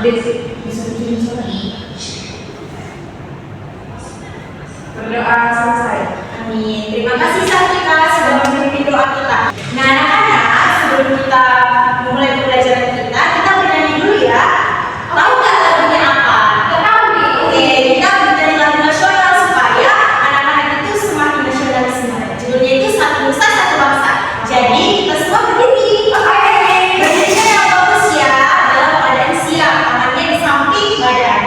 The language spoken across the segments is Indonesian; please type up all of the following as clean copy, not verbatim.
bisa tujuh sholat. Berdoa selesai. Amin. Terima kasih Sartika sudah memimpin doa kita. Nah anak-anak, sebelum kita memulai pembelajaran kita bernyanyi dulu ya. Tahu nggak lagunya apa? Oke, kita bernyanyi lagu nasional supaya anak-anak itu semakin nasionalisme. Judulnya itu Satu Nusa Satu Bangsa. Jadi kita semua berdiri. Berdirinya yang bagus ya, dalam keadaan siap, tangannya di samping badan.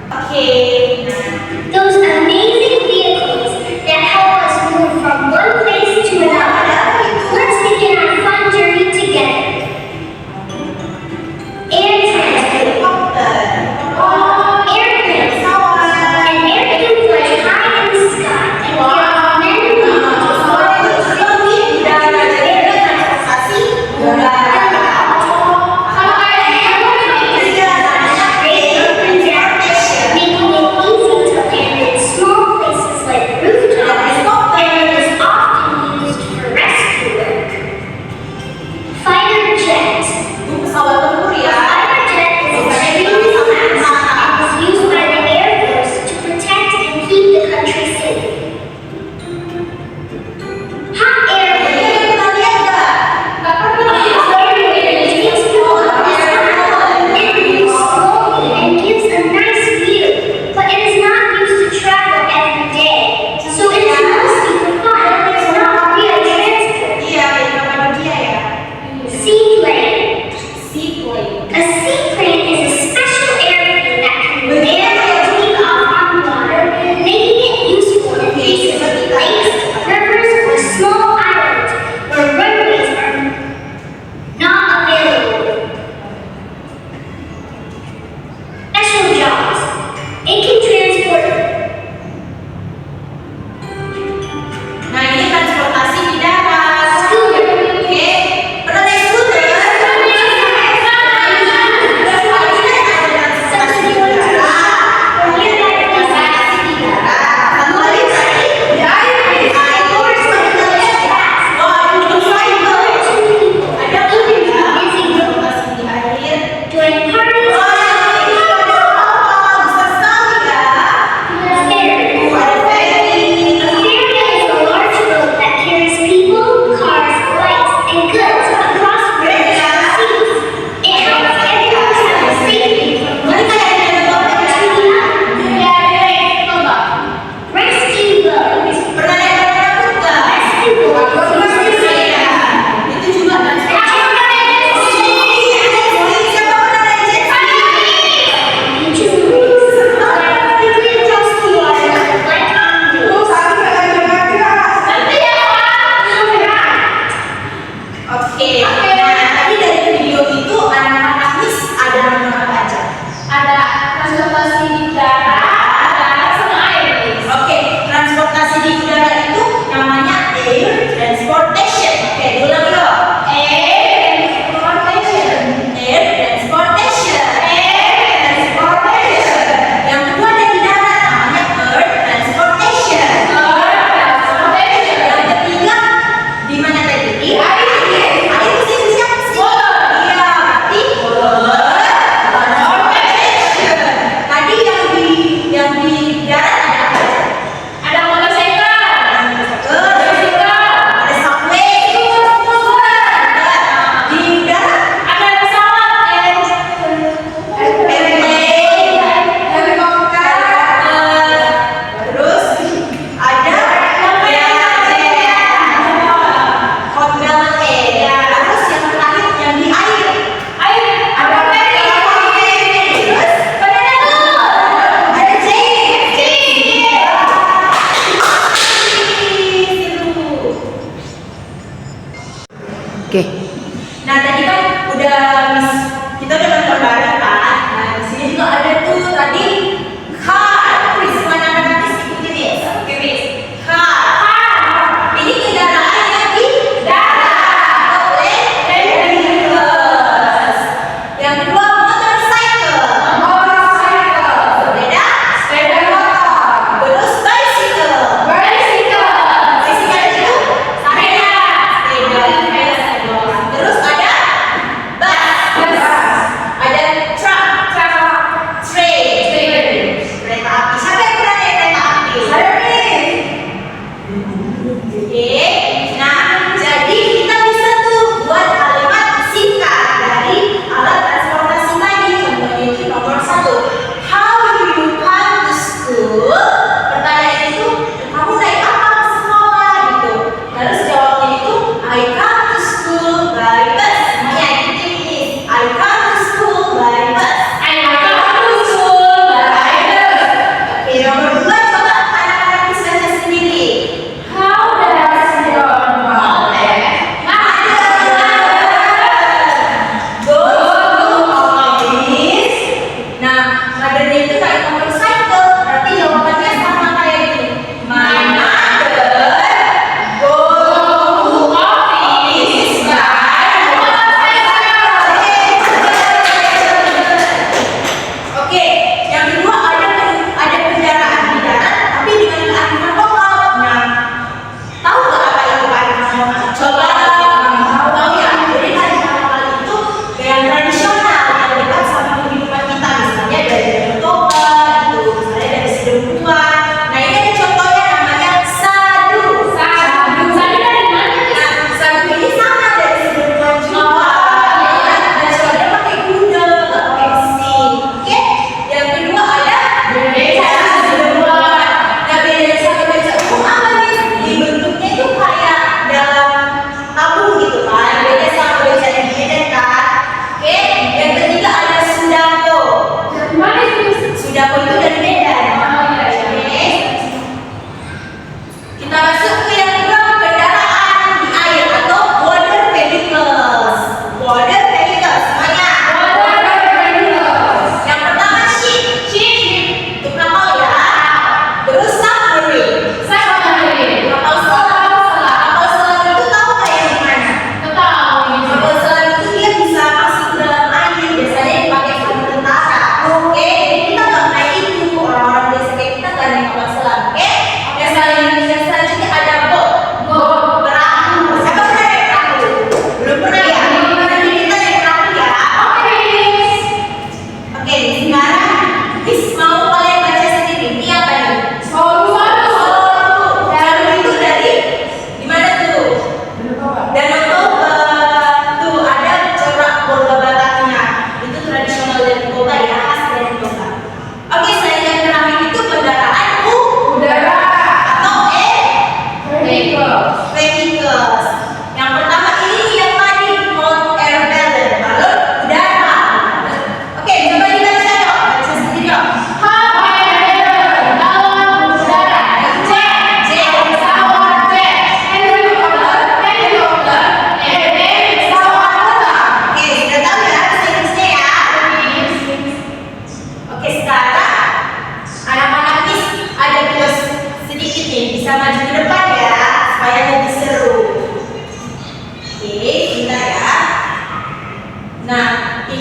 Oke? Those amazing vehicles that help us move from one place to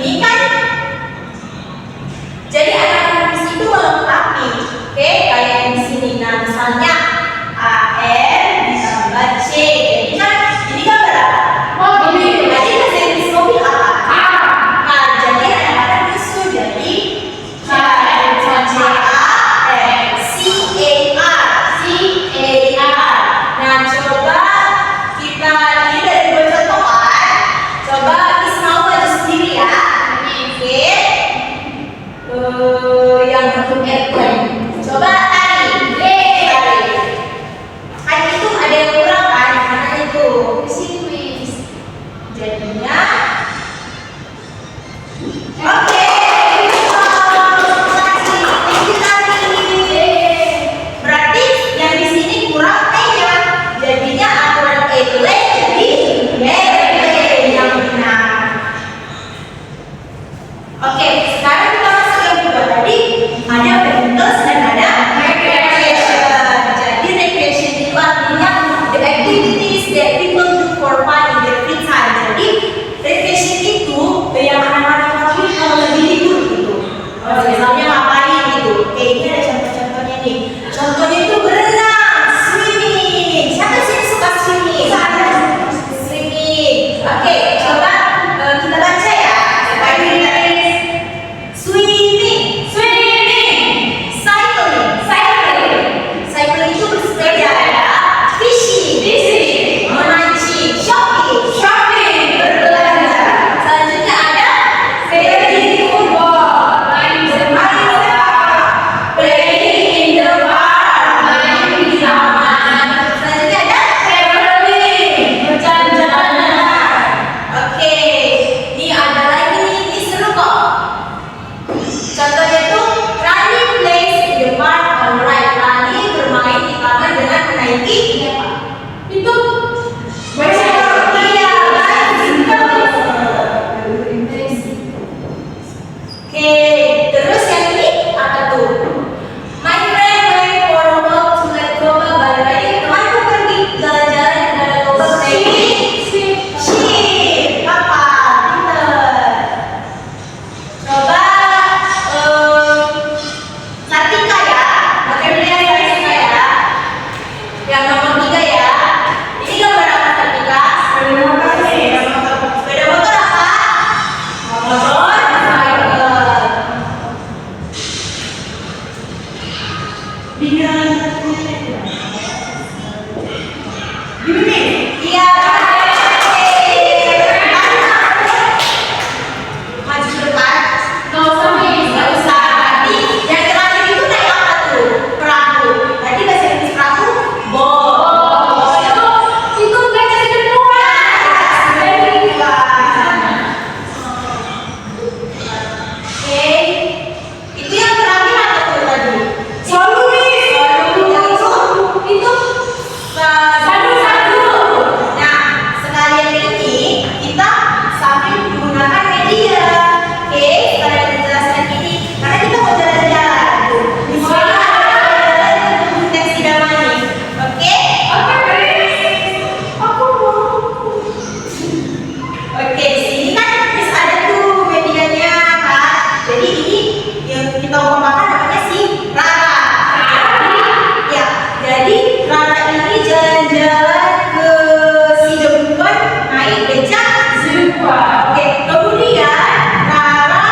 ini kan. Jadi anak-anak di situ melengkapi, oke? Kayak yang di sini. Nah, misalnya AR ditambah C. Jadi kan ini kan berapa? Mobil. Jadi bahasa Inggris mobil apa? Nah, jadi anak-anak disuruh jadi C-A-R. Nah, coba kita ini dari dua contoh kan. Coba Ismail baju sendiri ya. Oke. Yang bentuk airplane. Coba tadi. Kan itu ada yang kurang kan? Yang mana itu? Di sini. Jadinya. Oke. Berarti yang di sini kurang T-nya. Jadinya aturan airplane jadi airplane yang benar. Oke, sekarang kita masuk yang kedua tadi. Ada vehicles dan ada recreation. Jadi recreation itu artinya the activities that people do for fun in their free time. Jadi recreation itu yang anak-anak lakukan kalau lagi libur gitu. Misalnya ngapain gitu. Kayak ini ada contoh-contohnya nih. Contohnya itu berenang, swimming. Siapa sih yang suka swimming? Swimming. Oke, coba kita baca ya. Swimming, cycling itu bersepeda ya. Fishing, memancing, shopping, berbelanja. Selanjutnya ada playing football, main bola, playing in the park, main di taman. Selanjutnya ada traveling, berjalan-jalan. Oke, ini ada lagi nih, ini seru kok. Contohnya itu running plays in the park on ride. Running bermain di taman dengan menaiki itu bicycle. Iya, bicycle. Oke, terus yang ini apa tuh? My friend went for a walk to Letoba by riding. Temanku pergi jalan-jalan ke Letoba naik ship. Apa? Pinter. Coba Sartika ya, pakai belian Sartika ya. Yang nomor 3 ya. Ini gambar apa Sartika? Sepeda motor apa? Motor iya. Maju ke depan. Nggak usah. Tadi yang terakhir itu naik apa tuh? Perahu. Tadi bahasa Inggris perahu boat. Itu baca di depan. Oke. Itu yang terakhir apa tuh tadi? Solusi. Itu satu. Nah, sekalian ini kita sambil menggunakan media. Oke, sekalian menjelaskan ini karena kita mau jalan-jalan. Misalnya teks Sidamani. Oke? Oke, di sini kan Miss ada tuh medianya kan. Jadi ini yang kita umpamakan namanya si Rara. Ya, jadi Rara ini jalan-jalan ke Sidempuan naik becak Sidempuan. Oke, kemudian Rara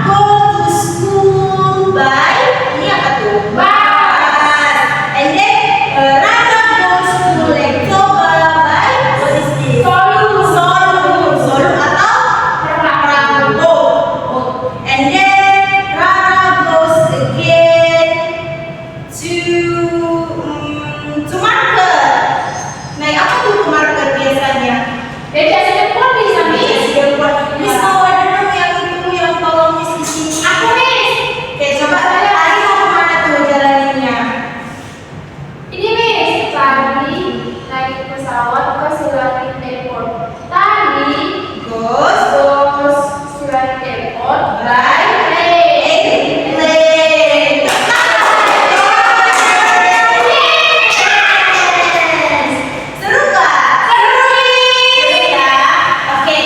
go to school by ini apa tuh? Bus. And then Rara goes to Letoba by what is this? Solu atau perahu. And then Rara goes again to market. Naik apa tuh ke market biasanya? Miss mau ada dong yang itu yang tolong Miss di sini. Oke, coba tadi mau kemana tuh jalannya? Naik pesawat ke Sirati Airport. Tadi Goes Sirati Airport by airplane. Seru nggak? Seru ya. Oke.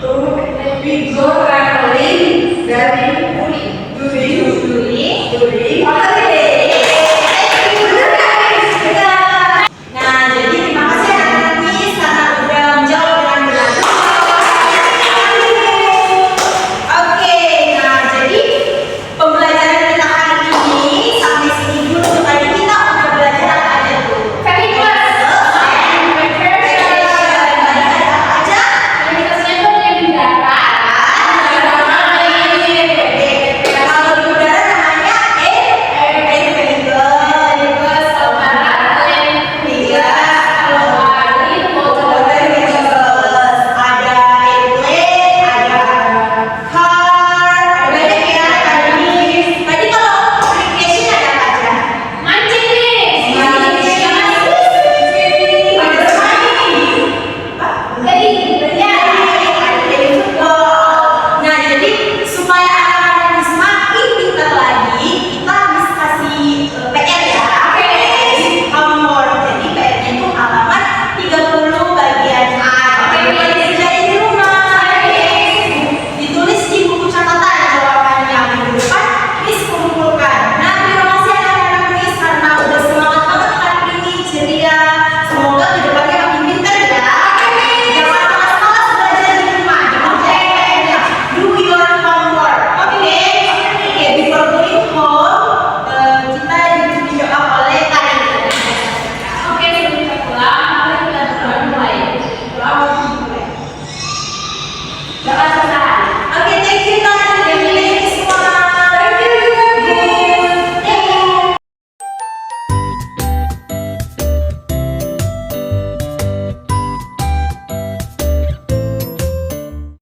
We go traveling dari during holiday. Nah, jadi terima kasih anak-anak Miss karena udah menjawab dengan benar. Oke, nah jadi pembelajaran kita hari ini sampai sini dulu. Tadi kita udah belajar apa aja tuh? Vacuum. Tadi ada apa aja? Aktivitasnya tuh yang di darat. Kalau di udara namanya Terus sama airplane. Iya. Kalau air, motor. Ada airplane, ada car, ada banyak ya tadi. Tadi kalau application ada apa aja? Mancing nih. Nah, jadi supaya anak-anak semakin pintar lagi, kita harus kasih PR ya. Homework. Jadi PR-nya itu halaman 30 bagian A. Dikerjain di rumah. Ditulis di buku catatan jawabannya. Minggu depan Miss kumpulkan. Nah, terima kasih anak-anak Miss karena udah semangat banget hari ini ceria. Semoga kedepannya makin pintar ya. Jangan malas-malas belajar di rumah. Dikerjain. Do your homework. Oke. Before going home, kita didoa oleh Karen. Oke, sebelum kita pulang, mari kita berdoa mulai. Doa mulai. Doa